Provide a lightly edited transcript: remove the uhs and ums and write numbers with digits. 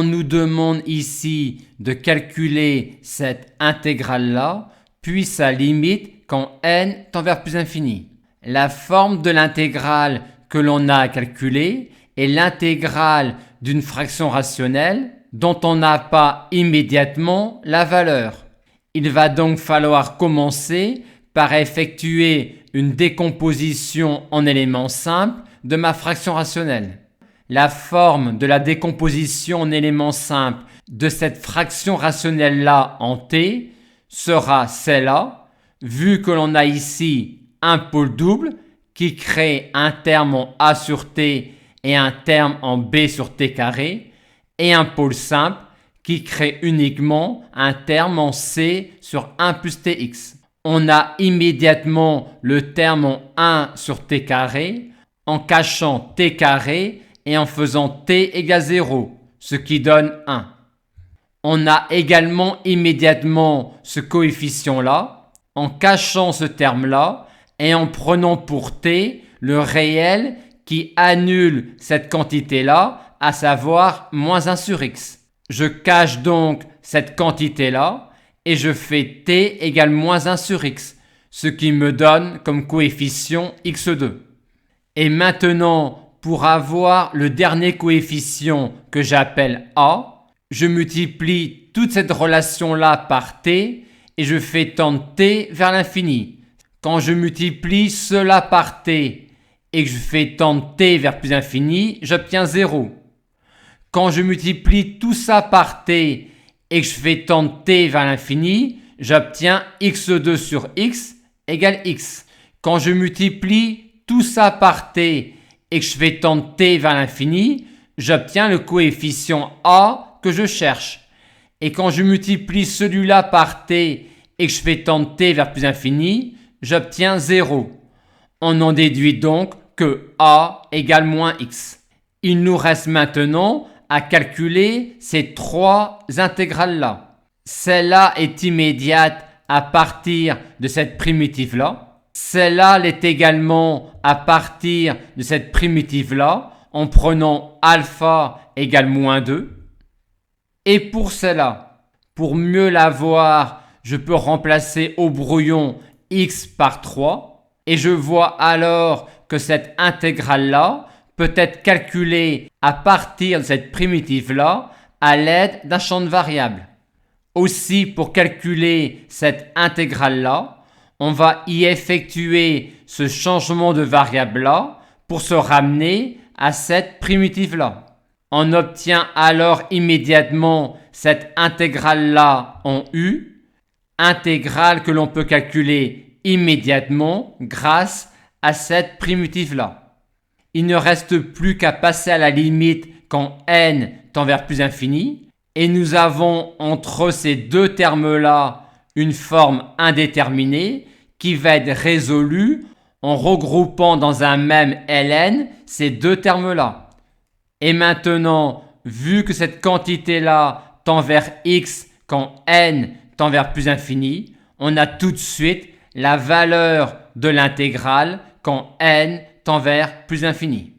on nous demande ici de calculer cette intégrale-là, puis sa limite quand n tend vers plus infini. La forme de l'intégrale que l'on a à calculer est l'intégrale d'une fraction rationnelle dont on n'a pas immédiatement la valeur. Il va donc falloir commencer par effectuer une décomposition en éléments simples de ma fraction rationnelle. La forme de la décomposition en éléments simples de cette fraction rationnelle-là en t sera celle-là, vu que l'on a ici un pôle double qui crée un terme en a sur t et un terme en b sur t carré, et un pôle simple qui crée uniquement un terme en c sur 1 plus tx. On a immédiatement le terme en 1 sur t carré en cachant t carré et en faisant t égale 0, ce qui donne 1. On a également immédiatement ce coefficient-là en cachant ce terme-là et en prenant pour t le réel qui annule cette quantité-là, à savoir moins 1 sur x. Je cache donc cette quantité-là et je fais t égale moins 1 sur x, ce qui me donne comme coefficient x2. Et maintenant, pour avoir le dernier coefficient que j'appelle a, je multiplie toute cette relation-là par t et je fais tendre t vers l'infini. Quand je multiplie cela par t et que je fais tendre t vers plus infini, j'obtiens 0. Quand je multiplie tout ça par t et que je fais tendre t vers l'infini, j'obtiens x2 sur x égale x. Quand je multiplie tout ça par t et que je fais tendre t vers l'infini, j'obtiens le coefficient a que je cherche. Et quand je multiplie celui-là par t et que je fais tendre t vers plus infini, j'obtiens 0. On en déduit donc que a égale moins x. Il nous reste maintenant à calculer ces trois intégrales-là. Celle-là est immédiate à partir de cette primitive-là. Celle-là l'est également à partir de cette primitive-là en prenant alpha égale moins 2. Et pour celle-là, pour mieux la voir, je peux remplacer au brouillon x par 3 et je vois alors que cette intégrale-là peut être calculée à partir de cette primitive-là à l'aide d'un champ de variables. Aussi, pour calculer cette intégrale-là, on va y effectuer ce changement de variable-là pour se ramener à cette primitive-là. On obtient alors immédiatement cette intégrale-là en u, intégrale que l'on peut calculer immédiatement grâce à cette primitive-là. Il ne reste plus qu'à passer à la limite quand n tend vers plus infini, et nous avons entre ces deux termes-là une forme indéterminée qui va être résolue en regroupant dans un même ln ces deux termes-là. Et maintenant, vu que cette quantité-là tend vers x quand n tend vers plus infini, on a tout de suite la valeur de l'intégrale quand n tend vers plus infini.